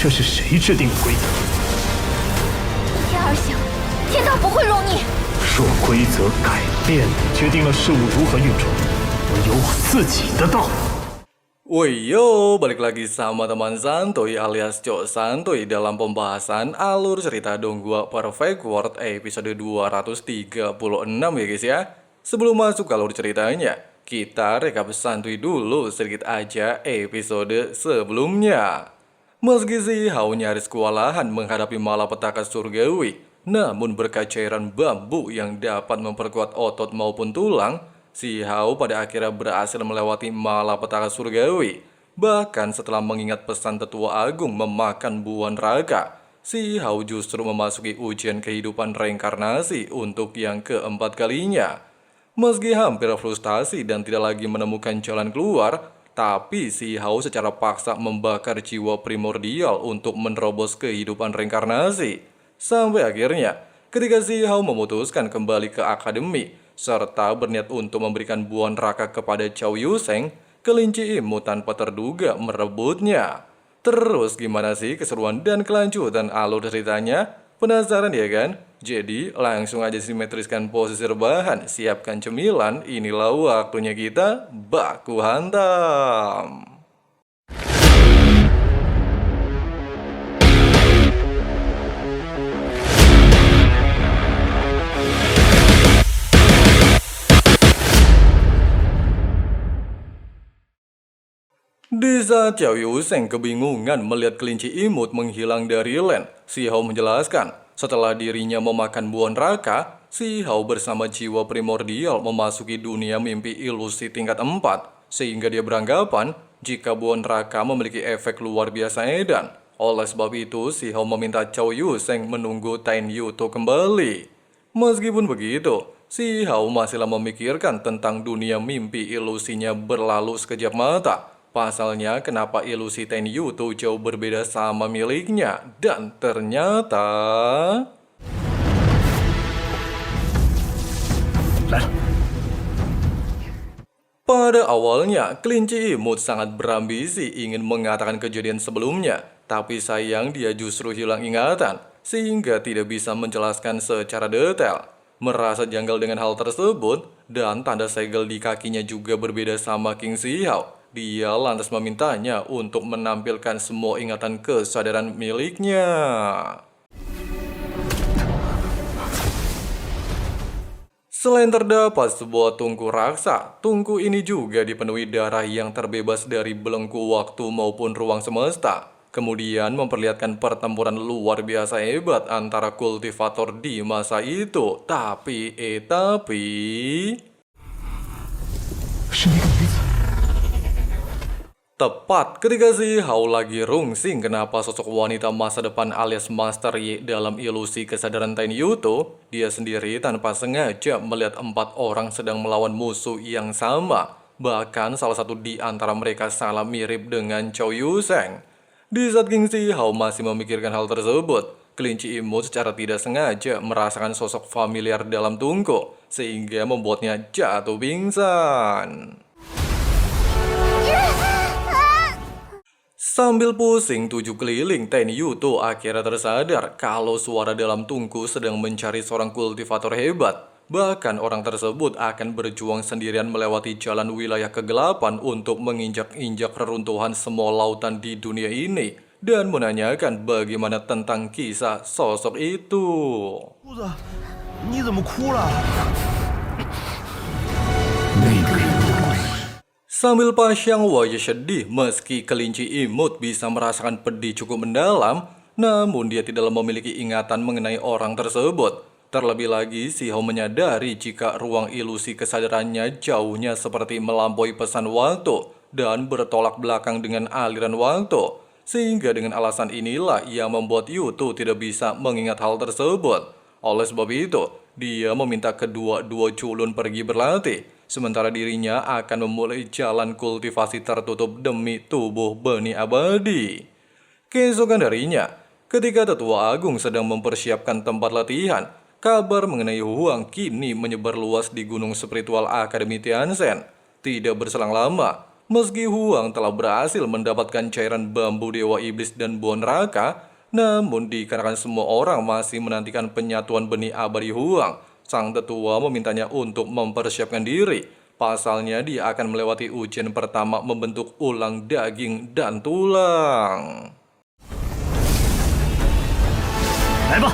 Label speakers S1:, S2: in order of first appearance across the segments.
S1: 这是谁制定的规则？
S2: 天而行，天道不会容你。
S1: 若规则改变，决定了事物如何运转，我有我自己的道。
S3: Woi yo, balik lagi sama teman santuy alias Cok Santuy dalam pembahasan alur cerita Donghua Perfect World episode 236 ya guys ya. Sebelum masuk ke alur ceritanya, kita rekap santuy dulu sedikit aja episode sebelumnya. Meski si Hao nyaris kewalahan menghadapi malapetaka surgawi, namun berkat cairan bambu yang dapat memperkuat otot maupun tulang, si Hao pada akhirnya berhasil melewati malapetaka surgawi. Bahkan setelah mengingat pesan Tetua Agung memakan buah neraka, si Hao justru memasuki ujian kehidupan reinkarnasi untuk yang keempat kalinya. Meski hampir frustasi dan tidak lagi menemukan jalan keluar, tapi si Hao secara paksa membakar jiwa primordial untuk menerobos kehidupan reinkarnasi. Sampai akhirnya, ketika si Hao memutuskan kembali ke akademi, serta berniat untuk memberikan buah neraka kepada Chow Yuseng, kelinci imut tanpa terduga merebutnya. Terus gimana sih keseruan dan kelanjutan alur ceritanya? Penasaran ya kan? Jadi langsung aja simetriskan posisi rebahan, siapkan cemilan, inilah waktunya kita baku hantam. Di saat Chow Yuseng kebingungan melihat kelinci imut menghilang dari Land, si Hao menjelaskan, setelah dirinya memakan buah neraka, si Hao bersama jiwa primordial memasuki dunia mimpi ilusi tingkat 4, sehingga dia beranggapan jika buah neraka memiliki efek luar biasa edan. Oleh sebab itu, si Hao meminta Chow Yuseng menunggu Tan Yuto kembali. Meskipun begitu, si Hao masihlah memikirkan tentang dunia mimpi ilusinya berlalu sekejap mata. Pasalnya kenapa ilusi Tan Yuto jauh berbeda sama miliknya. Dan ternyata... Pada awalnya, kelinci imut sangat berambisi ingin mengatakan kejadian sebelumnya. Tapi sayang dia justru hilang ingatan, sehingga tidak bisa menjelaskan secara detail. Merasa janggal dengan hal tersebut, dan tanda segel di kakinya juga berbeda sama King Si Hao. Dia lantas memintanya untuk menampilkan semua ingatan kesadaran miliknya. Selain terdapat sebuah tungku raksa, tungku ini juga dipenuhi darah yang terbebas dari belenggu waktu maupun ruang semesta. Kemudian memperlihatkan pertempuran luar biasa hebat antara kultivator di masa itu. Tapi... Tepat ketika si Hao lagi rungsing kenapa sosok wanita masa depan alias Master Yi dalam ilusi kesadaran Tan Yuto, dia sendiri tanpa sengaja melihat 4 orang sedang melawan musuh yang sama. Bahkan salah satu di antara mereka salah mirip dengan Chow Yuseng. Di saat King Si Hao masih memikirkan hal tersebut, kelinci imut secara tidak sengaja merasakan sosok familiar dalam tungku, sehingga membuatnya jatuh pingsan. Sambil pusing 7 keliling, Tan Yuto akhirnya tersadar kalau suara dalam tungku sedang mencari seorang kultivator hebat. Bahkan orang tersebut akan berjuang sendirian melewati jalan wilayah kegelapan untuk menginjak-injak reruntuhan semua lautan di dunia ini. Dan menanyakan bagaimana tentang kisah sosok itu. Sambil pasang wajah sedih meski kelinci imut bisa merasakan pedih cukup mendalam, namun dia tidak memiliki ingatan mengenai orang tersebut. Terlebih lagi, si Hao menyadari jika ruang ilusi kesadarannya jauhnya seperti melampaui pesan waktu dan bertolak belakang dengan aliran waktu. Sehingga dengan alasan inilah yang membuat Yuto tidak bisa mengingat hal tersebut. Oleh sebab itu, dia meminta kedua-dua culun pergi berlatih. Sementara dirinya akan memulai jalan kultivasi tertutup demi tubuh benih abadi. Keesokan harinya, ketika Tetua Agung sedang mempersiapkan tempat latihan, kabar mengenai Huang kini menyebar luas di gunung spiritual Akademi Tianzhen. Tidak berselang lama, Meski Huang telah berhasil mendapatkan cairan bambu Dewa Iblis dan Buah Neraka, namun dikarenakan semua orang masih menantikan penyatuan benih abadi Huang, sang tetua memintanya untuk mempersiapkan diri. Pasalnya dia akan melewati ujian pertama membentuk ulang daging dan tulang.
S1: 来吧。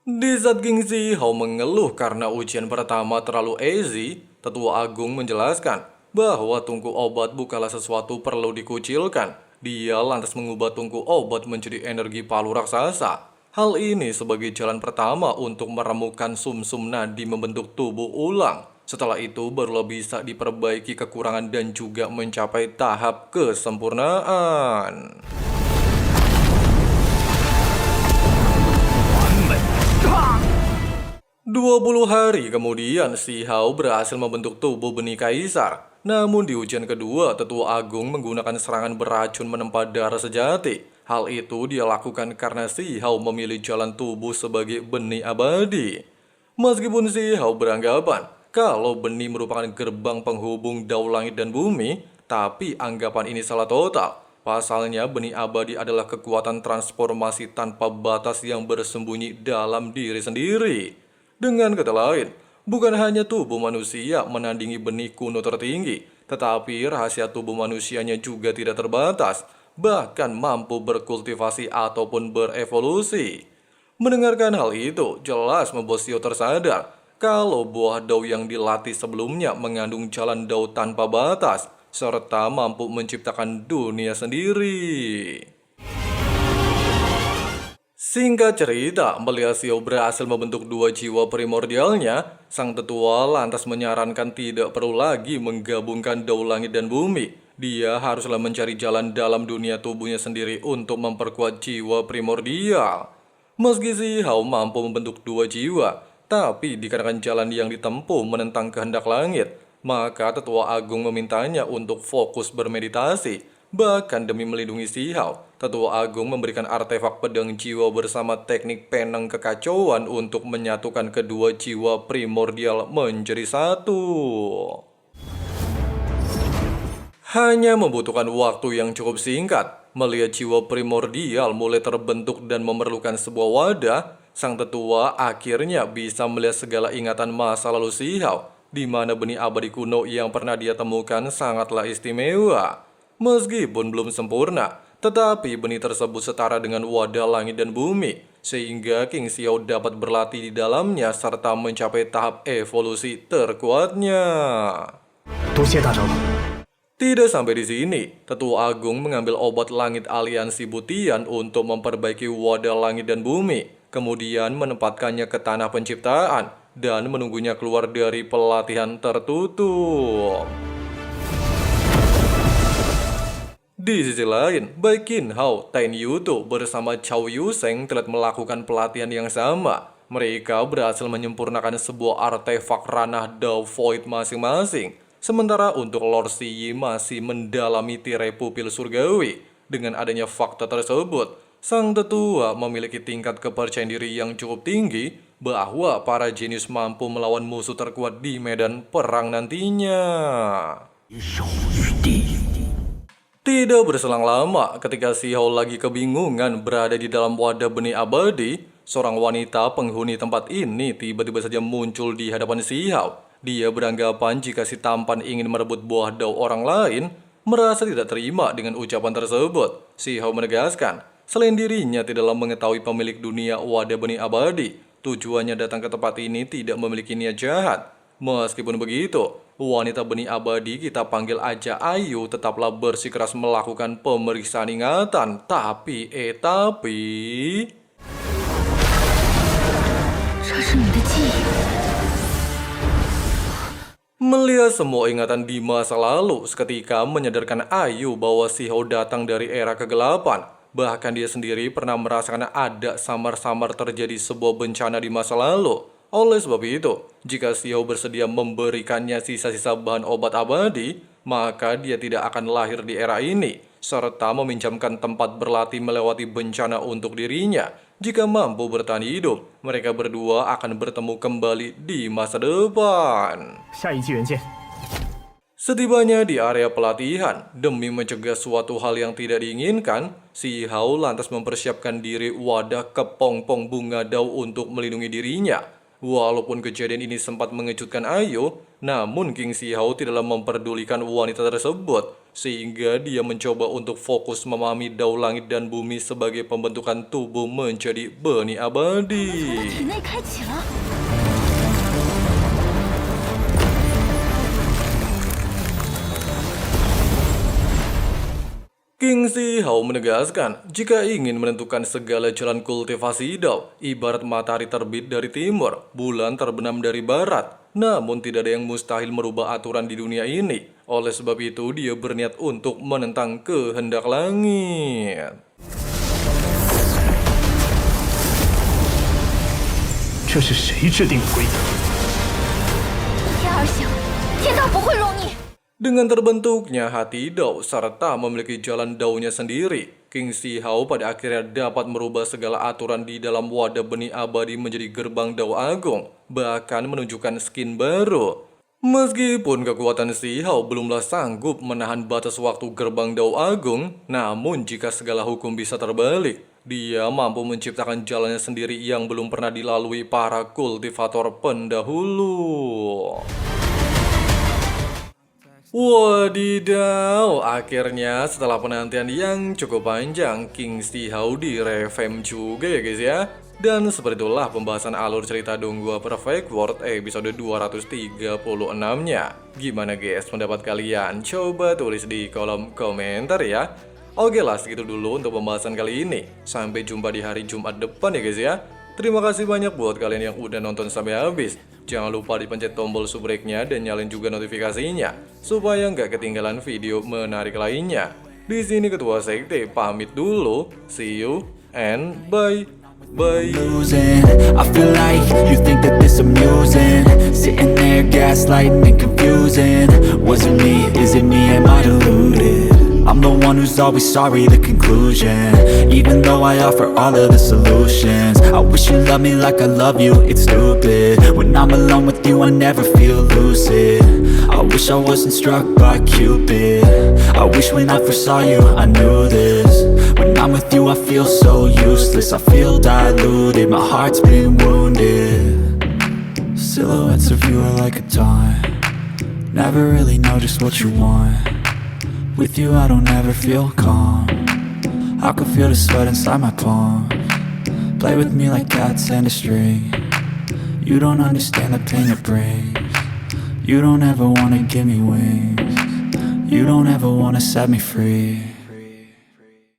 S3: Di saat King Zihao mengeluh karena ujian pertama terlalu easy, tetua agung menjelaskan bahwa tungku obat bukanlah sesuatu perlu dikucilkan. Dia lantas mengubah tungku obat menjadi energi palu raksasa. Hal ini sebagai jalan pertama untuk meremukan sumsum nadi membentuk tubuh ulang. Setelah itu barulah bisa diperbaiki kekurangan dan juga mencapai tahap kesempurnaan. 20 hari kemudian, Si Hao berhasil membentuk tubuh benih kaisar. Namun di ujian kedua, tetua agung menggunakan serangan beracun menempa darah sejati. Hal itu dia lakukan karena Si Hao memilih jalan tubuh sebagai benih abadi. Meskipun Si Hao beranggapan kalau benih merupakan gerbang penghubung dao langit dan bumi, tapi anggapan ini salah total. Pasalnya benih abadi adalah kekuatan transformasi tanpa batas yang bersembunyi dalam diri sendiri. Dengan kata lain, bukan hanya tubuh manusia menandingi benih kuno tertinggi, tetapi rahasia tubuh manusianya juga tidak terbatas, bahkan mampu berkultivasi ataupun berevolusi. Mendengarkan hal itu, jelas membuat Xiao tersadar kalau buah dao yang dilatih sebelumnya mengandung jalan dao tanpa batas, serta mampu menciptakan dunia sendiri. Singkat cerita, melihat Xiao berhasil membentuk dua jiwa primordialnya, sang tetua lantas menyarankan tidak perlu lagi menggabungkan dao langit dan bumi. Dia haruslah mencari jalan dalam dunia tubuhnya sendiri untuk memperkuat jiwa primordial. Meski Xiao mampu membentuk dua jiwa, tapi dikarenakan jalan yang ditempuh menentang kehendak langit, maka tetua agung memintanya untuk fokus bermeditasi. Bahkan demi melindungi Xiao, tetua agung memberikan artefak pedang jiwa bersama teknik penang kekacauan untuk menyatukan kedua jiwa primordial menjadi satu. Hanya membutuhkan waktu yang cukup singkat, melihat jiwa primordial mulai terbentuk dan memerlukan sebuah wadah, sang tetua akhirnya bisa melihat segala ingatan masa lalu Xiao, di mana benih abadi kuno yang pernah dia temukan sangatlah istimewa. Meskipun belum sempurna, tetapi benih tersebut setara dengan wadah langit dan bumi, sehingga King Xiao dapat berlatih di dalamnya serta mencapai tahap evolusi terkuatnya. Tidak sampai di sini, tetua agung mengambil obat langit aliansi Butian untuk memperbaiki wadah langit dan bumi, kemudian menempatkannya ke tanah penciptaan dan menunggunya keluar dari pelatihan tertutup. Di sisi lain, baik Qin Hao, Ten Yutu bersama Cao Yuseng telah melakukan pelatihan yang sama. Mereka berhasil menyempurnakan sebuah artefak ranah Dao Void masing-masing. Sementara untuk Lord Siyi masih mendalami tirai pupil surgawi. Dengan adanya fakta tersebut, sang tetua memiliki tingkat kepercayaan diri yang cukup tinggi bahwa para jenius mampu melawan musuh terkuat di medan perang nantinya. Tidak berselang lama, ketika Xiao lagi kebingungan berada di dalam wadah benih abadi, seorang wanita penghuni tempat ini tiba-tiba saja muncul di hadapan Xiao. Dia beranggapan jika si tampan ingin merebut buah dao orang lain, merasa tidak terima dengan ucapan tersebut. Xiao menegaskan, selain dirinya tidaklah mengetahui pemilik dunia wadah benih abadi, tujuannya datang ke tempat ini tidak memiliki niat jahat. Meskipun begitu, wanita benih abadi kita panggil aja Ayu tetaplah bersikeras melakukan pemeriksaan ingatan. Tapi... Melihat semua ingatan di masa lalu, seketika menyadarkan Ayu bahwa Xiao datang dari era kegelapan. Bahkan dia sendiri pernah merasakan ada samar-samar terjadi sebuah bencana di masa lalu. Oleh sebab itu, jika Xiao bersedia memberikannya sisa-sisa bahan obat abadi, maka dia tidak akan lahir di era ini, serta meminjamkan tempat berlatih melewati bencana untuk dirinya. Jika mampu bertahan hidup, mereka berdua akan bertemu kembali di masa depan. Setibanya di area pelatihan, demi mencegah suatu hal yang tidak diinginkan, Si Hao lantas mempersiapkan diri wadah kepompong bunga dao untuk melindungi dirinya. Walaupun kejadian ini sempat mengejutkan Ayo, namun King Si Hao tidaklah memperdulikan wanita tersebut, sehingga dia mencoba untuk fokus memahami dao langit dan bumi sebagai pembentukan tubuh menjadi benih
S2: 从
S3: abadi.
S2: 体内开启了。
S3: King Si Hao menegaskan, jika ingin menentukan segala jalan kultivasi dao, ibarat matahari terbit dari timur, bulan terbenam dari barat. Namun tidak ada yang mustahil merubah aturan di dunia ini. Oleh sebab itu, dia berniat untuk menentang kehendak langit.
S1: 这是谁制定的规则？
S2: 天而行，天道不会容你。
S3: Dengan terbentuknya hati dao serta memiliki jalan daonya sendiri, King Si Hao pada akhirnya dapat merubah segala aturan di dalam wadah benih abadi menjadi gerbang dao agung, bahkan menunjukkan skin baru. Meskipun kekuatan Si Hao belumlah sanggup menahan batas waktu gerbang dao agung, namun jika segala hukum bisa terbalik, dia mampu menciptakan jalannya sendiri yang belum pernah dilalui para kultivator pendahulu. Wadidaw, akhirnya setelah penantian yang cukup panjang, King Si Hao direvamp juga ya guys ya. Dan seperti itulah pembahasan alur cerita Donghua Perfect World episode 236-nya. Gimana guys pendapat kalian? Coba tulis di kolom komentar ya. Oke lah, segitu dulu untuk pembahasan kali ini. Sampai jumpa di hari Jumat depan ya guys ya. Terima kasih banyak buat kalian yang udah nonton sampai habis. Jangan lupa dipencet tombol subscribe-nya dan nyalain juga notifikasinya supaya nggak ketinggalan video menarik lainnya. Di sini Ketua Sekte pamit dulu. See you and bye. Bye.
S4: Losing, I feel like you think that this amusing. Sitting there gaslighting and confusing. Was it me? Is it me? Am I deluded? I'm the one who's always sorry, the conclusion. Even though I offer all of the solutions, I wish you loved me like I love you, it's stupid. When I'm alone with you, I never feel lucid. I wish I wasn't struck by Cupid. I wish when I first saw you, I knew this. When I'm with you, I feel so useless. I feel diluted, my heart's been wounded. Silhouettes of you are like a taunt. Never really know just what you want. With you I don't ever feel calm. I can feel the sweat inside my palm. Play with me like cats and a string. You don't understand the pain it brings. You don't ever wanna give me wings. You don't ever wanna set me free.